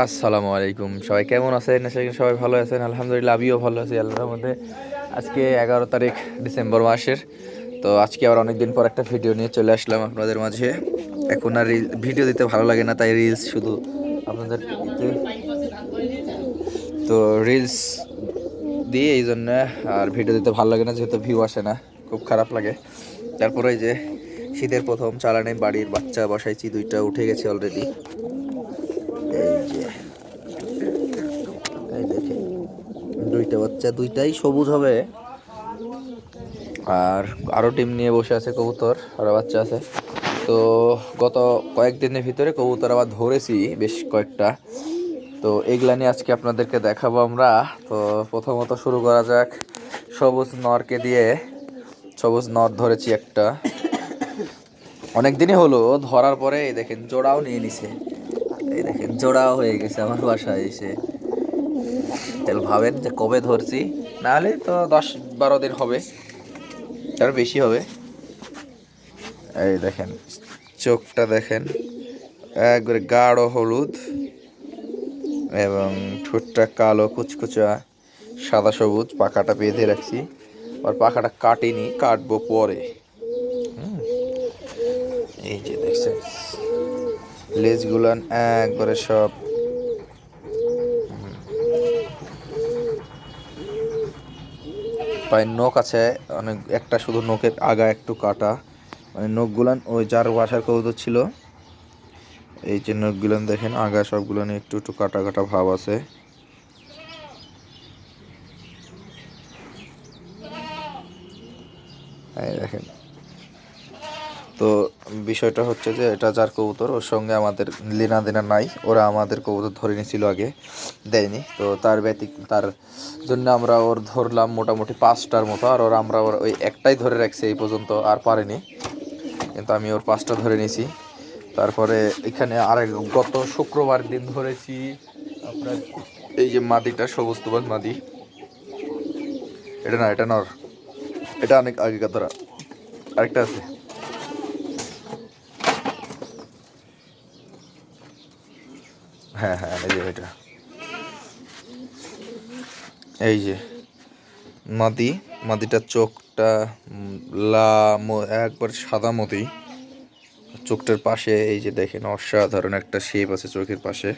আসসালামু আলাইকুম, সবাই কেমন আছেন? আশা করি সবাই ভালো আছেন। আলহামদুলিল্লাহ আমিও ভালো আছি আল্লাহর মধ্যে। আজকে 11 তারিখ ডিসেম্বর মাসের। তো আজকে আবার অনেকদিন পর একটা ভিডিও নিয়ে চলে আসলাম আপনাদের মাঝে। এখন আর ভিডিও দিতে ভালো লাগে না, তাই রিলস শুধু আপনাদের তো রিলস দিয়ে এই জন্য আর ভিডিও দিতে ভালো লাগে না, যেহেতু ভিউ আসে না, খুব খারাপ লাগে। তারপরে এই যে শীতের প্রথম চালানে বাড়ির বাচ্চা বসাইছি, দুইটা উঠে গেছে অলরেডি। এই যে এই দেখেন দুইটা বাচ্চা, দুইটাই সবুজ হবে। আর আরও ডিম নিয়ে বসে আছে কবুতর, আরও বাচ্চা আছে। তো গত কয়েকদিনের ভিতরে কবুতর আবার ধরেছি বেশ কয়েকটা। তো এগুলা নিয়ে আজকে আপনাদেরকে দেখাবো আমরা। তো প্রথমত শুরু করা যাক সবুজ নরকে দিয়ে। সবুজ নর ধরেছি একটা, অনেক দিনই হলো ধরার পরে এই দেখেন জোড়াও নিয়ে নিছে। এই দেখেন জোড়াও হয়ে গেছে আমার বাসায় এসে। তাহলে ভাবেন যে কবে ধরছি, নাহলে তো 10-12 দিন হবে, তার বেশি হবে। এই দেখেন চোখটা দেখেন, একবারে গাঢ় হলুদ এবং ঠোঁটটা কালো কুচকুচা সাদা সবুজ। পাখাটা বেঁধে রাখছি, আর পাখাটা কাটিনি, কাটবো পরে। এই যে দেখছেন লেজগুলান একবারে সব পায়ের নখ আছে অনেক, একটা শুধু নখের আগা একটু কাটা, মানে নখগুলান ওই যার বাসার কবুতর ছিল এই যে নখগুলান দেখেন আগা সবগুলান একটু একটু কাটা কাটা ভাব আছে। এই দেখেন। তো বিষয়টা হচ্ছে যে এটা যার কবুতর, ওর সঙ্গে আমাদের লেনা দেনা নাই, ওরা আমাদের কবুতর ধরে নিয়েছিল আগে, দেয়নি। তো তার জন্য আমরা ওর ধরলাম মোটামুটি 5টার মতো, আর আমরা ওই একটাই ধরে রাখছি এই পর্যন্ত, আর পারেনি। কিন্তু আমি ওর 5টা ধরে নিয়েছি। তারপরে এখানে আরেক গত শুক্রবার দিন ধরেছি আপনার এই যে মাদিটা, সবুজ তুবাক মাদি। এটা না, এটা নর, এটা অনেক আগেকার ধরা। আরেকটা আছে, হ্যাঁ হ্যাঁ এই যে এটা, এই যে মাদি। মাদিটার চোখটা একবার সাদা মতি। চোখটার পাশে এই যে দেখেন অসাধারণ একটা শেপ আছে চোখের পাশে,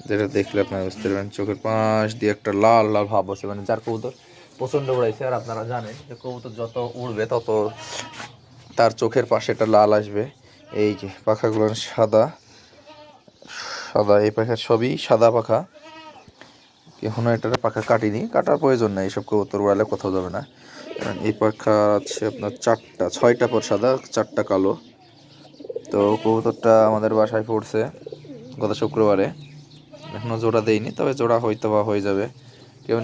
যেটা দেখলে আপনারা বুঝতে পারবেন। চোখের পাশ দিয়ে একটা লাল লাল ভাব আছে, মানে যার কবুতর প্রচণ্ড উড়াইছে। আর আপনারা জানেন যে কবুতর যত উড়বে তত তার চোখের পাশে একটা লাল আসবে। এই যে পাখাগুলো সাদা সাদা, এই পাখার সবই সাদা পাখা। এখনো এটার পাখা কাটিনি, কাটার প্রয়োজন নেই, এইসব কবুতর উড়ালে কোথাও যাবে না। এই পাখা আছে আপনার 6টা পর সাদা, 4টা কালো। তো কবুতরটা আমাদের বাসায় পড়ছে গত শুক্রবারে, এখনো জোড়া দেয়নি, তবে জোড়া হয়তো বা হয়ে যাবে কেউ।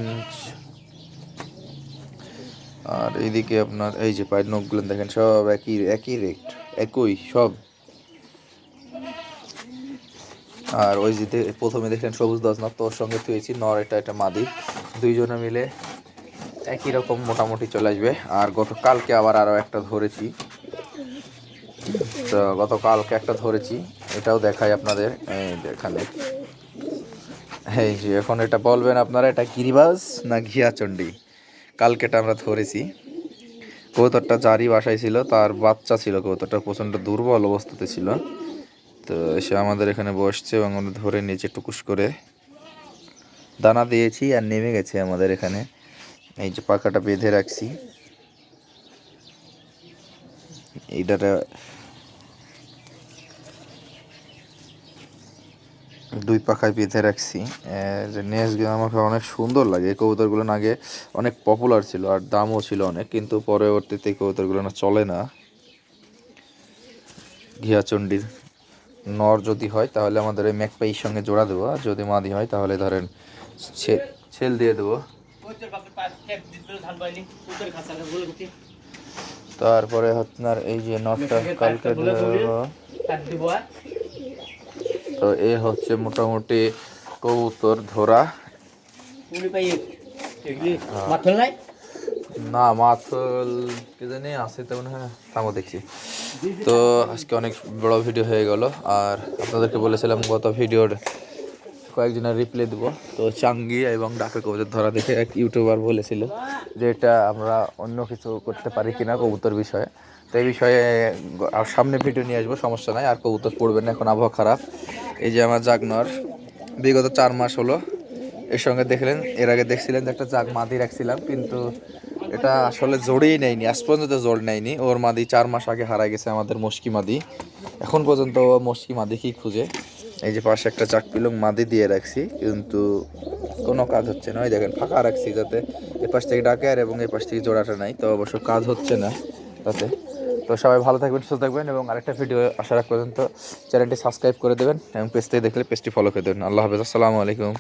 আর এইদিকে আপনার এই যে পায়ের নখগুলো দেখেন সব একই একই রেট, একই সব। আর ওই যে প্রথমে দেখলেন সবুজ দাস নর, তোর সঙ্গে থুয়েছি নর, এটা মাদি, দুইজনে মিলে একই রকম মোটামুটি চলে আসবে। আর গতকালকে আবার আরও একটা ধরেছি, তো গতকালকে একটা ধরেছি, এটাও দেখাই আপনাদের। এই এখানে এই যে এখন এটা বলবেন আপনারা এটা গিরিবাজ না ঘিয়াচণ্ডী। কালকেটা আমরা ধরেছি। কবুতরটা যারই বাসায় ছিল তার বাচ্চা ছিল, কবুতরটা প্রচণ্ড দুর্বল অবস্থাতে ছিল। তো এসে আমাদের এখানে বসছে এবং আমরা ধরে নিচে টুকুস করে দানা দিয়েছি আর নেমে গেছে আমাদের এখানে। এই যে পাখাটা বেঁধে রাখছি, এইটাটা দুই পাখায় বেঁধে রাখছি। যে নেজগুলো আমাকে অনেক সুন্দর লাগে, এই কবুতরগুলো আগে অনেক পপুলার ছিল আর দামও ছিল অনেক, কিন্তু পরবর্তীতে এই কবুতরগুলো না চলে না। ঘিয়াচণ্ডীর নর যদি হয় তাহলে আমাদের ওই ম্যাকপাইয়ের সঙ্গে জোড়া দেবো, আর যদি মাদি হয় তাহলে ধরেন ছেল দিয়ে দেবো। তারপরে আপনার এই যে নটটা কালকে দেবো। তো এ হচ্ছে মোটামুটি কবুতর ধরা। না মাথল কে জানি আছে তেমন, হ্যাঁ থামো দেখছি। তো আজকে অনেক বড় ভিডিও হয়ে গেল। আর আপনাদেরকে বলেছিলাম গত ভিডিওর কয়েকজনের রিপ্লাই দেবো। তো চাঙ্গি এবং ডাকের কবুতর ধরা দেখে এক ইউটিউবার বলেছিল যে এটা আমরা অন্য কিছু করতে পারি কিনা কবুতর বিষয়ে। তো এই বিষয়ে আর সামনে ভিডিও নিয়ে আসবো, সমস্যা নাই। আর কবুতর পড়বেন না, এখন আবহাওয়া খারাপ। এই যে আমার জাগনর বিগত 4 মাস হলো এর সঙ্গে দেখলেন, এর আগে দেখছিলেন যে একটা জাগ মাদি রাখছিলাম, কিন্তু এটা আসলে জোরেই নেয়নি, আজ পর্যন্ত জোর নেয়নি। ওর মাদি 4 মাস আগে হারা গেছে, আমাদের মুশকি মাদি। এখন পর্যন্ত ও মুশকি মাদি কি খুঁজে। এই যে পাশে একটা চাক পিলং মাদি দিয়ে রাখছি, কিন্তু কোনো কাজ হচ্ছে না। ওই দেখেন ফাঁকা রাখছি যাতে এ পাশ থেকে ডাকে আর এবং এই পাশ থেকে জোড়াটা নাই, তো অবশ্য কাজ হচ্ছে না তাতে। তো সবাই ভালো থাকবেন, সুস্থ থাকবেন এবং আরেকটা ভিডিও আসার আগ পর্যন্ত চ্যানেলটি সাবস্ক্রাইব করে দেবেন এবং পেজ থেকে দেখলে পেজটি ফলো করে দেবেন। আল্লাহ হাফেজ, আসসালামু আলাইকুম।